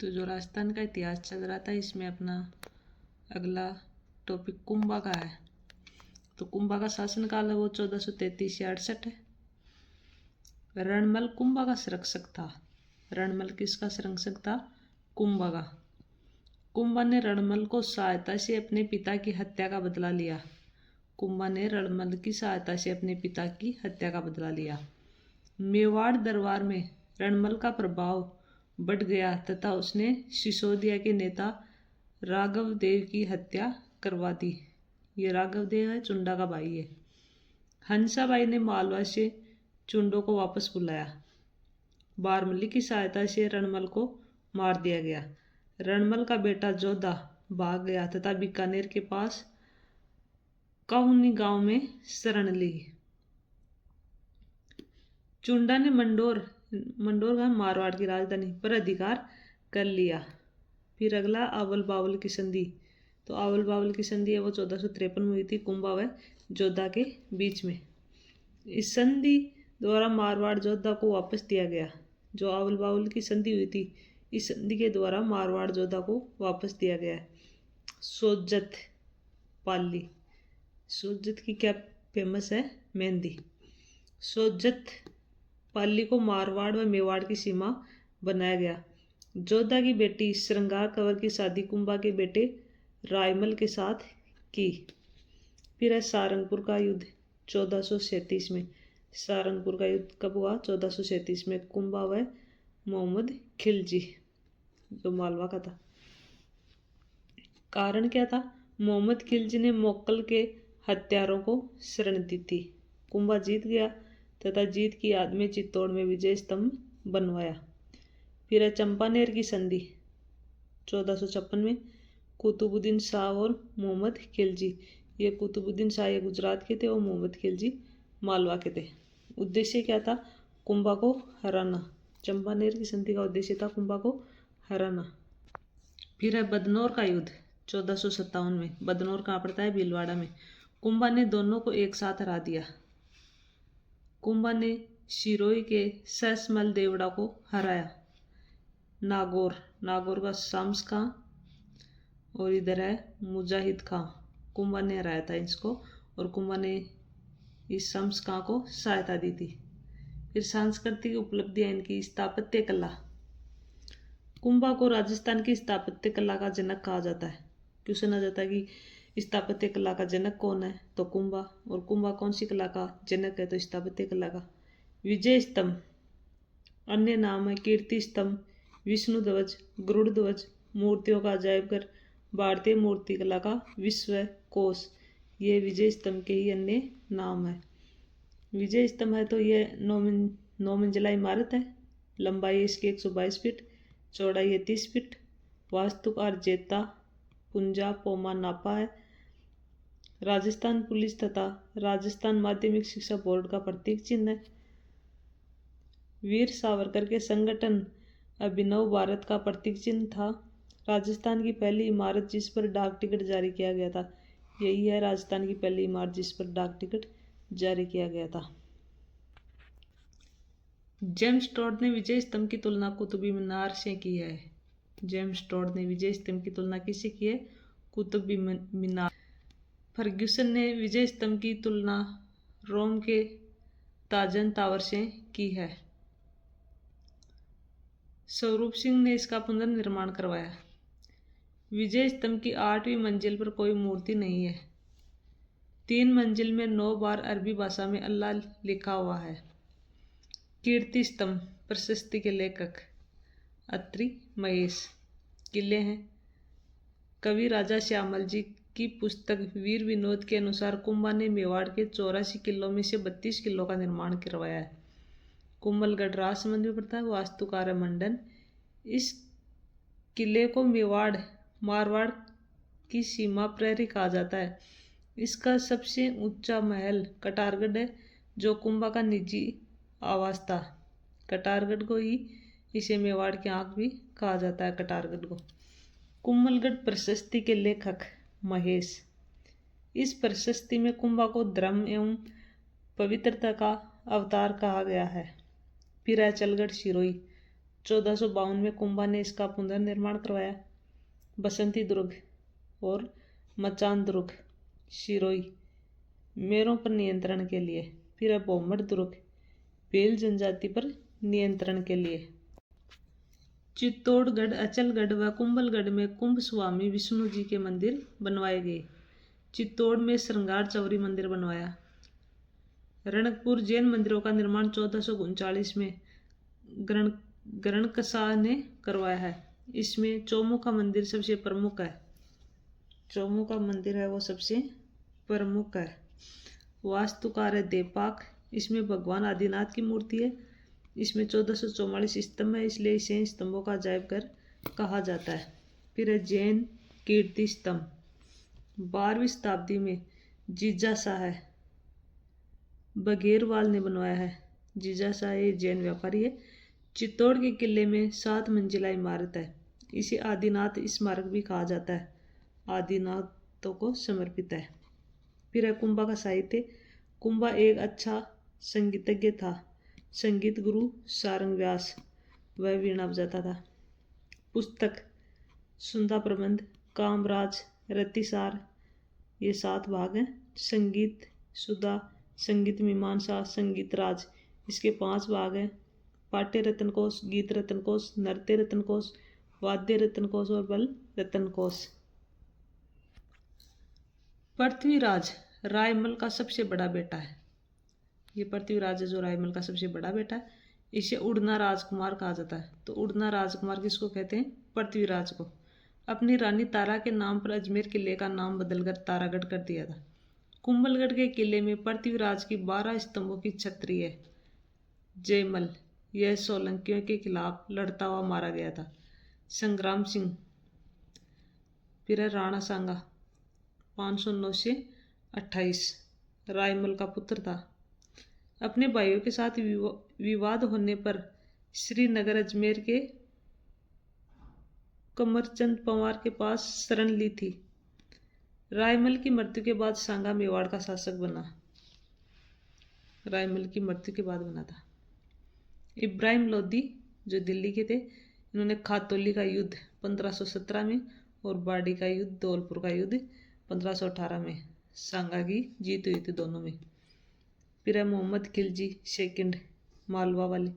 तो जो राजस्थान का इतिहास चल रहा था इसमें अपना अगला टॉपिक कुंभा का है। तो कुंभा का शासनकाल है वो 1433 से 68 है। रणमल कुंभा का संरक्षक था। रणमल किसका संरक्षक था? कुंभा का। कुंभा ने रणमल को सहायता से अपने पिता की हत्या का बदला लिया। कुंभा ने रणमल की सहायता से अपने पिता की हत्या का बदला लिया। मेवाड़ दरबार में रणमल का प्रभाव बढ़ गया तथा उसने सिसोदिया के नेता राघव देव की हत्या करवा दी। ये राघव देव है, चुंडा का भाई है। हंसाबाई ने मालवा से चुंडों को वापस बुलाया। बारमली की सहायता से रणमल को मार दिया गया। रणमल का बेटा जोधा भाग गया तथा बीकानेर के पास काहुनी गांव में शरण ली। चुंडा ने मंडोर का मारवाड़ की राजधानी पर अधिकार कर लिया। फिर अगला आवल बावल की संधि। तो आवल बावल की संधि है वो 1453 में हुई थी कुंभा व जोधा के बीच में। इस संधि द्वारा मारवाड़ जोधा को वापस दिया गया। जो आवल बावल की संधि हुई थी इस संधि के द्वारा मारवाड़ जोधा को वापस दिया गया है। सोजत पाली। सोजत की क्या फेमस है? मेहंदी। सोजत पाली को मारवाड़ व मेवाड़ की सीमा बनाया गया। जोधा की बेटी श्रृंगार कंवर की शादी कुंभा के बेटे रायमल के साथ की। फिर है सारंगपुर का युद्ध 1437 में। सारंगपुर का युद्ध कब हुआ? 1437 में। कुंभा व मोहम्मद खिलजी जो मालवा का था। कारण क्या था? मोहम्मद खिलजी ने मोक्कल के हत्यारों को शरण दी थी। कुंभा जीत गया तथा जीत की याद में चित्तौड़ में विजय स्तंभ बनवाया। फिर है चंपानेर की संधि 1456 में। कुतुबुद्दीन शाह और मोहम्मद खिलजी। ये कुतुबुद्दीन शाह ये गुजरात के थे और मोहम्मद खिलजी मालवा के थे। उद्देश्य क्या था? कुंभा को हराना। चंपानेर की संधि का उद्देश्य था कुंभा को हराना। फिर है बदनौर का युद्ध 1457 में। बदनौर कहाँ पड़ता है? भीलवाड़ा में। कुंभा ने दोनों को एक साथ हरा दिया। कुंभा ने सिरोही के सैसमल देवड़ा को हराया। नागौर का शाम्स खां और इधर है मुजाहिद खां। कुंभा ने हराया था इसको और कुंभा ने इस शम्स खां को सहायता दी थी। फिर सांस्कृतिक उपलब्धियां इनकी स्थापत्य कला। कुंभा को राजस्थान की स्थापत्य कला का जनक कहा जाता है। क्यों सुना जाता है कि स्थापत्य कला का जनक कौन है? तो कुंभा। और कुंभा कौन सी कला का जनक है? तो स्थापत्य कला का। विजय स्तंभ अन्य नाम है कीर्ति स्तंभ, विष्णु ध्वज, गरुड़ ध्वज, मूर्तियों का अजायबघर, भारतीय मूर्ति कला का विश्व कोश। ये विजय स्तंभ के ही अन्य नाम है। विजय स्तंभ है तो ये 9 मंजिला इमारत है। लंबाई इसकी 122 फीट, चौड़ाई है 30 फीट। वास्तुकार जेता पुंजा पोमा नापा है। राजस्थान पुलिस तथा राजस्थान माध्यमिक शिक्षा बोर्ड का प्रतीक चिन्ह है। वीर सावरकर के संगठन अभिनव भारत का प्रतीक चिन्ह था। राजस्थान की पहली इमारत जिस पर डाक टिकट जारी किया गया था यही है। राजस्थान की पहली इमारत जिस पर डाक टिकट जारी किया गया था। जेम्स टोड ने विजय स्तंभ की तुलना कुतुब मीनार से की है। जेम्स टोड ने विजय स्तंभ की तुलना किससे की है? कुतुब मीनार। फर्ग्यूसन ने विजय स्तंभ की तुलना रोम के ताजन टावर से की है। स्वरूप सिंह ने इसका पुनर्निर्माण करवाया। विजय स्तंभ की 8वीं मंजिल पर कोई मूर्ति नहीं है। 3 मंजिल में 9 बार अरबी भाषा में अल्लाह लिखा हुआ है। कीर्ति स्तंभ प्रशस्ति के लेखक अत्रि महेश। किले हैं। कवि राजा श्यामल जी की पुस्तक वीर विनोद के अनुसार कुंभा ने मेवाड़ के 84 किलों में से 32 किलों का निर्माण करवाया है। कुंभलगढ़ राजसमंद में पड़ता है। वास्तुकार है मंडन। इस किले को मेवाड़ मारवाड़ की सीमा प्रहरी कहा जाता है। इसका सबसे ऊंचा महल कटारगढ़ है जो कुंभा का निजी आवास था। कटारगढ़ को ही इसे मेवाड़ की आंख भी कहा जाता है। कटारगढ़ को। कुंभलगढ़ प्रशस्ति के लेखक महेश। इस प्रशस्ति में कुंभा को धर्म एवं पवित्रता का अवतार कहा गया है। फिर है चलगढ़ सिरोही 1452 में कुंभा ने इसका पुनर्निर्माण करवाया। बसंती दुर्ग और मचान दुर्ग सिरोही मेरों पर नियंत्रण के लिए। फिर है बोमट दुर्ग भील जनजाति पर नियंत्रण के लिए। चित्तौड़गढ़, अचलगढ़ व कुंभलगढ़ में कुंभ स्वामी विष्णु जी के मंदिर बनवाए गए। चित्तौड़ में श्रृंगार चौरी मंदिर बनवाया। रणकपुर जैन मंदिरों का निर्माण 1439 में गणकसा ने करवाया है। इसमें चौमुखा मंदिर सबसे प्रमुख है। चौमुखा मंदिर है वो सबसे प्रमुख है। वास्तुकार है देवपाक। इसमें भगवान आदिनाथ की मूर्ति है। इसमें 1444 स्तंभ है, इसलिए इसे स्तंभों का अजायब घर कहा जाता है। फिर है जैन कीर्ति स्तंभ 12वीं शताब्दी में जीजा शाह बघेरवाल ने बनवाया है। जीजा शाह ये जैन व्यापारी है। चित्तौड़ के किले में 7 मंजिला इमारत है। इसे आदिनाथ स्मारक भी कहा जाता है। आदिनाथों को समर्पित है। फिर है कुंभा का साहित्य। कुंभा एक अच्छा संगीतज्ञ था। संगीत गुरु सारंग व्यास वह वीणा बजाता था। पुस्तक सुंदा प्रबंध, कामराज, रतिसार ये 7 भाग हैं। संगीत सुधा, संगीत मीमांसा, संगीत राज इसके 5 भाग हैं। पाठ्य रत्न कोश, गीत रत्न कोश, नृत्य रत्न कोश, वाद्य रत्न कोश और बल रत्न कोश। पृथ्वीराज रायमल का सबसे बड़ा बेटा है। ये पृथ्वीराज है जो रायमल का सबसे बड़ा बेटा है। इसे उड़ना राजकुमार कहा जाता है। तो उड़ना राजकुमार किसको कहते हैं? पृथ्वीराज को। अपनी रानी तारा के नाम पर अजमेर किले का नाम बदलकर तारागढ़ कर दिया था। कुंभलगढ़ के किले में पृथ्वीराज की 12 स्तंभों की छतरी है। जयमल यह सोलंकियों के खिलाफ लड़ता हुआ मारा गया था। संग्राम सिंह फिर है राणा सांगा 509 से 28 रायमल का पुत्र था। अपने भाइयों के साथ विवाद होने पर श्रीनगर अजमेर के कमरचंद पंवार के पास शरण ली थी। रायमल की मृत्यु के बाद सांगा मेवाड़ का शासक बना। रायमल की मृत्यु के बाद बना था। इब्राहिम लोदी जो दिल्ली के थे, इन्होंने खातौली का युद्ध 1517 में और बाड़ी का युद्ध, धौलपुर का युद्ध 1518 में सांगा की जीत हुई थी दोनों में। फिर है मोहम्मद खिलजी सेकंड मालवा वाले।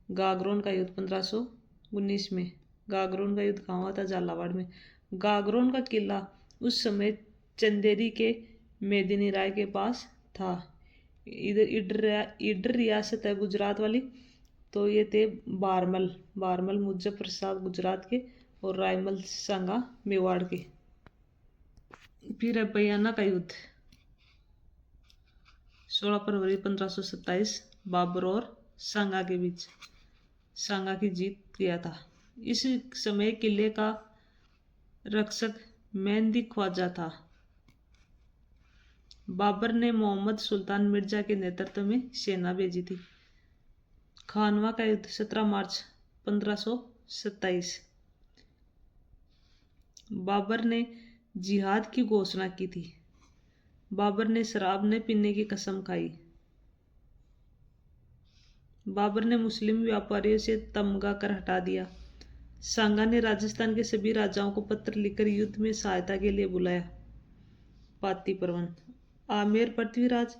गागरोन का युद्ध 1519 में। गागरोन का युद्ध कहाँ हुआ था? झालावाड़ में। गागरोन का किला उस समय चंदेरी के मेदिनी राय के पास था। इडर रियासत है गुजरात वाली। तो ये थे बारमल मुजफ्फर साहब गुजरात के और रायमल सांगा मेवाड़ के। फिर है बयाना का युद्ध 16 फरवरी 1527 बाबर और सांगा के बीच। सांगा की जीत गया था। इस समय किले का रक्षक मेहंदी ख्वाजा था। बाबर ने मोहम्मद सुल्तान मिर्जा के नेतृत्व में सेना भेजी थी। खानवा का युद्ध 17 मार्च 1527। बाबर ने जिहाद की घोषणा की थी। बाबर ने शराब न पीने की कसम खाई। बाबर ने मुस्लिम व्यापारियों से तमगा कर हटा दिया। सांगा ने राजस्थान के सभी राजाओं को पत्र लिखकर युद्ध में सहायता के लिए बुलाया। पाती परवन आमेर पृथ्वीराज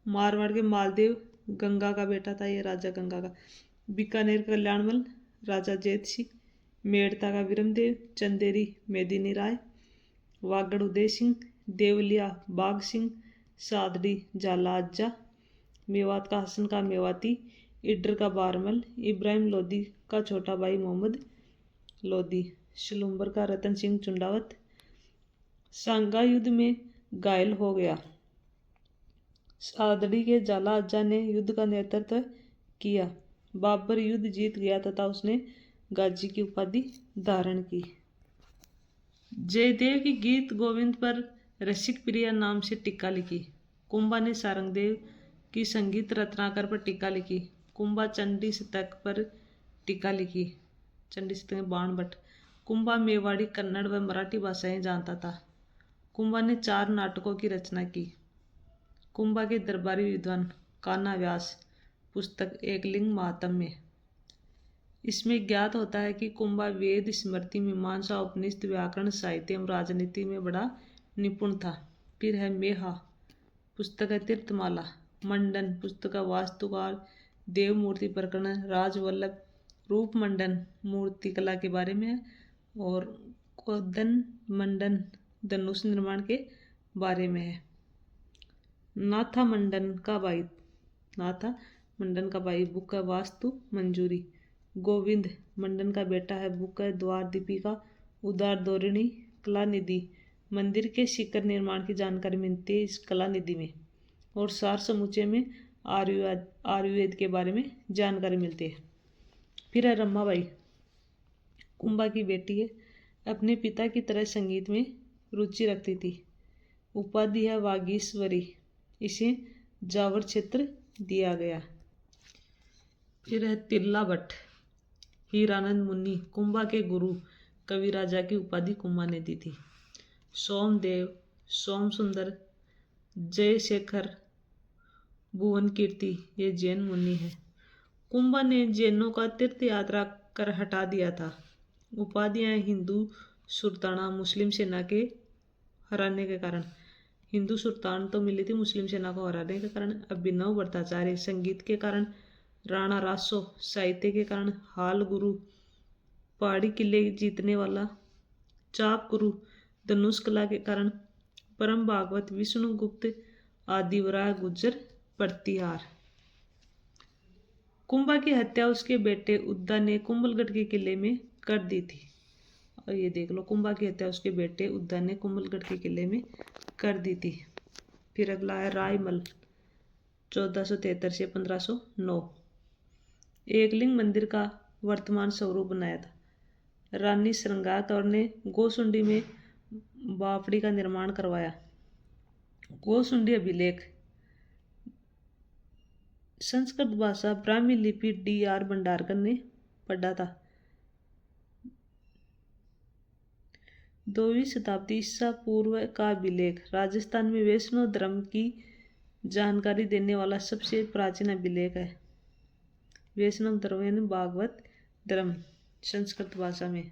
मारवाड़ के मालदेव गंगा का बेटा था। ये राजा गंगा का। बीकानेर का कल्याणमल राजा जैत सिंह। मेड़ता का विरमदेव। चंदेरी मेदिनी राय। वागड़ उदय सिंह। देवलिया बाघ सिंह। सादड़ी जाला अज्जा। मेवात का हसन का मेवाती। इडर का बारमल। इब्राहिम लोदी का छोटा भाई मोहम्मद लोदी। शलुम्बर का रतन सिंह चुंडावत। सांगा युद्ध में घायल हो गया। सादड़ी के जाला अज्जा ने युद्ध का नेतृत्व किया। बाबर युद्ध जीत गया तथा उसने गाजी की उपाधि धारण की। जयदेव की गीत गोविंद पर रसिक प्रिया नाम से टीका लिखी। कुंभा ने सारंगदेव की संगीत रत्नाकर पर टीका लिखी। कुंभा चंडी शतक पर टीका लिखी। चंडी शतक में बाणभट्ट। कुंभा मेवाड़ी कन्नड़ व मराठी भाषाएं जानता था। कुंभा ने 4 नाटकों की रचना की। कुंभा के दरबारी विद्वान कान्हा व्यास पुस्तक एकलिंग महात्म्य। इसमें ज्ञात होता है कि कुंभा वेद, स्मृति, मीमांसा, उपनिषद, व्याकरण, साहित्य एवं राजनीति में बड़ा निपुण था। फिर है मेहा, पुस्तक है तीर्थमाला। मंडन, पुस्तक है वास्तुकार, देव मूर्ति प्रकरण, राजवल्लभ, रूप मंडन, मूर्ति कला के बारे में है। और कोदन मंडन, धनुष निर्माण के बारे में है। नाथा मंडन का भाई बुक है वास्तु मंजूरी। गोविंद मंडन का बेटा है बुक है द्वार दीपिका, उदार धोरणी, कला निधि। मंदिर के शिखर निर्माण की जानकारी मिलती है इस कला निधि में। और सार समुच्चय में आयुर्वेद के बारे में जानकारी मिलती है। फिर है रमाबाई, कुंभा की बेटी है, अपने पिता की तरह संगीत में रुचि रखती थी। उपाधि है वागीश्वरी, इसे जावर क्षेत्र दिया गया। फिर है तिल्ला भट्ट, हीरानंद मुनि, कुंभा के गुरु, कवि राजा की उपाधि कुंभा ने दी थी। सोमदेव, सोम सुंदर, जयशेखर, भुवन कीर्ति, ये जैन मुनि है। कुंभा ने जैनों का तीर्थ यात्रा कर हटा दिया था। उपाधियां हिंदू सुल्ताना, मुस्लिम सेना के हराने के कारण। हिंदू सुल्तान तो मिली थी, मुस्लिम सेना को हराने के कारण अभिनव भट्टाचार्य, संगीत के कारण राणा रासो, साहित्य के कारण हाल गुरु, पहाड़ी किले जीतने वाला चाप गुरु, धनुष कला के कारण परम भागवत, विष्णुगुप्त, आदिवराय गुज्जर प्रतिहार। कुंभा की हत्या उसके बेटे उद्दा ने कुंभलगढ़ के किले में कर दी थी। और ये देख लो, कुंभा की हत्या उसके बेटे उद्दा ने कुंभलगढ़ के किले में कर दी थी। फिर अगला है रायमल, 1473 से 1509। एकलिंग मंदिर का वर्तमान स्वरूप बनाया था। रानी श्रृंगार कौर ने गोसुंडी में बापड़ी का निर्माण करवाया। गोसुंडी अभिलेख, संस्कृत भाषा ब्राह्मी लिपि D.R. भंडारकर ने पढ़ा था। 2वीं शताब्दी ईसा पूर्व का अभिलेख, राजस्थान में वैष्णव धर्म की जानकारी देने वाला सबसे प्राचीन अभिलेख है। वैष्णव धर्म यानी भागवत धर्म, संस्कृत भाषा में।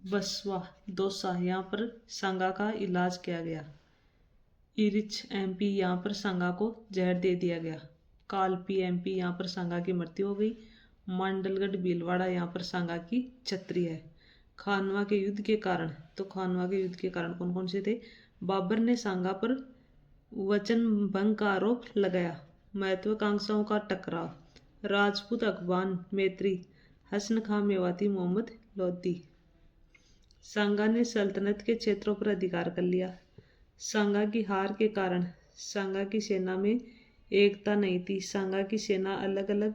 बसवा दोसा, यहाँ पर सांगा का इलाज किया गया। इरिच MP, यहाँ पर सांगा को जहर दे दिया गया। कालपी MP, यहाँ पर सांगा की मृत्यु हो गई। मांडलगढ़ भीलवाड़ा, यहाँ पर सांगा की छत्री है। खानवा के युद्ध के कारण, तो खानवा के युद्ध के कारण कौन कौन से थे? बाबर ने सांगा पर वचन भंग का आरोप लगाया। महत्वाकांक्षाओं का टकराव, राजपूत अफगान मैत्री, हसन खां मेवाती, मोहम्मद लोधी। सांगा ने सल्तनत के क्षेत्रों पर अधिकार कर लिया। सांगा की हार के कारण सांगा की सेना में एकता नहीं थी। सांगा की सेना अलग अलग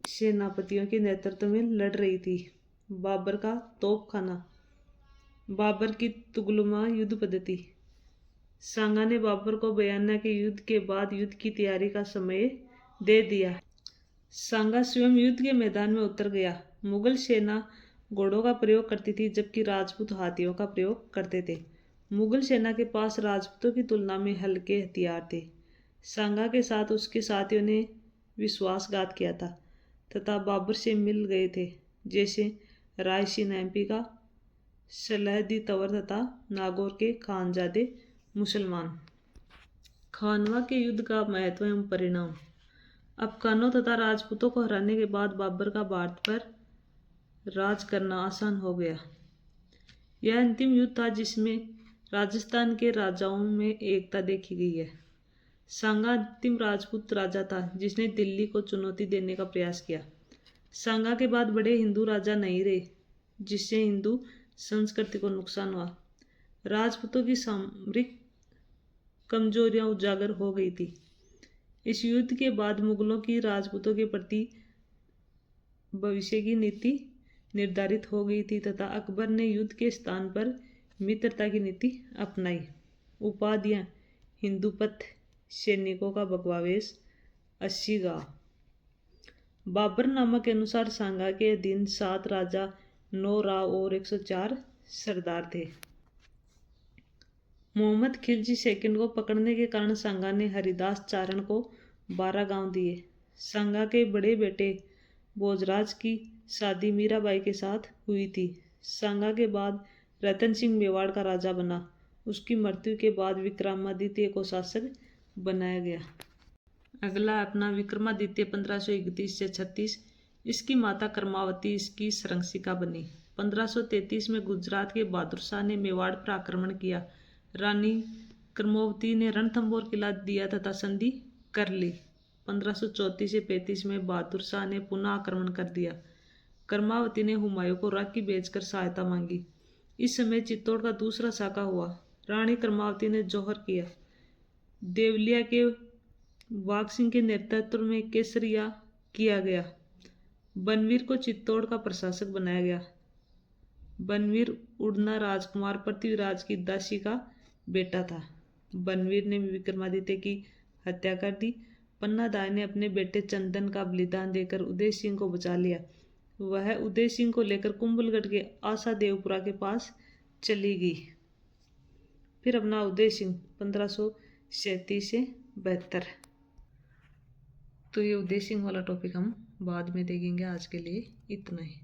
सेनापतियों के नेतृत्व में लड़ रही थी। बाबर का तोपखाना, बाबर की तुगलमा युद्ध पद्धति। सांगा ने बाबर को बयाना के युद्ध के बाद युद्ध की तैयारी का समय दे दिया। सांगा स्वयं युद्ध के मैदान में उतर गया। मुगल सेना घोड़ों का प्रयोग करती थी, जबकि राजपूत हाथियों का प्रयोग करते थे। मुगल सेना के पास राजपूतों की तुलना में हल्के हथियार थे। सांगा के साथ उसके साथियों ने विश्वासघात किया था तथा बाबर से मिल गए थे, जैसे रायसीन MP का सलहदी तंवर तथा नागौर के खानजादे मुसलमान। खानवा के युद्ध का महत्व एवं परिणाम। अफगानों तथा राजपूतों को हराने के बाद बाबर का भारत पर राज करना आसान हो गया। यह अंतिम युद्ध था जिसमें राजस्थान के राजाओं में एकता देखी गई है। सांगा अंतिम राजपूत राजा था जिसने दिल्ली को चुनौती देने का प्रयास किया। सांगा के बाद बड़े हिंदू राजा नहीं रहे, जिससे हिंदू संस्कृति को नुकसान हुआ। राजपूतों की सामरिक कमजोरियां उजागर हो गई थी। इस युद्ध के बाद मुगलों की राजपूतों के प्रति भविष्य की नीति निर्धारित हो गई थी तथा अकबर ने युद्ध के स्थान पर मित्रता की नीति अपनाई। उपाधियां, हिंदूपथ, सैनिकों का भगवावेश, 80 गांव। बाबरनामा के अनुसार सांगा के अधीन 7 राजा, 9 राव और 104 सरदार थे। मोहम्मद खिलजी सेकंड को पकड़ने के कारण सांगा ने हरिदास चारण को 12 गांव दिए। सांगा के बड़े बेटे भोजराज की शादी मीराबाई के साथ हुई थी। सांगा के बाद रतन सिंह मेवाड़ का राजा बना। उसकी मृत्यु के बाद विक्रमादित्य को शासक बनाया गया। अगला अपना विक्रमादित्य 1531 से 36। इसकी माता कर्मावती इसकी संरक्षिका बनी। 1533 में गुजरात के बहादुर शाह ने मेवाड़ पर आक्रमण किया। रानी कर्मावती ने रणथंभौर किला दिया तथा संधि कर ली। 1534 से 35 में बहादुर शाह ने पुनः आक्रमण कर दिया। कर्मावती ने हुमायूं को राखी बेचकर सहायता मांगी। इस समय चित्तौड़ का दूसरा साका हुआ। रानी कर्मावती ने जौहर किया। देवलिया के वाघ सिंह के नेतृत्व में केसरिया किया गया। बनवीर को चित्तौड़ का प्रशासक बनाया गया। बनवीर उड़ना राजकुमार पृथ्वीराज की दासी का बेटा था। बनवीर ने विक्रमादित्य की हत्या कर दी। पन्नादाय ने अपने बेटे चंदन का बलिदान देकर उदय सिंह को बचा लिया। वह उदय सिंह को लेकर कुंभलगढ़ के आशा देवपुरा के पास चली गई। फिर अपना उदय सिंह 1537 से 72। तो ये उदय सिंह वाला टॉपिक हम बाद में देखेंगे। आज के लिए इतना ही।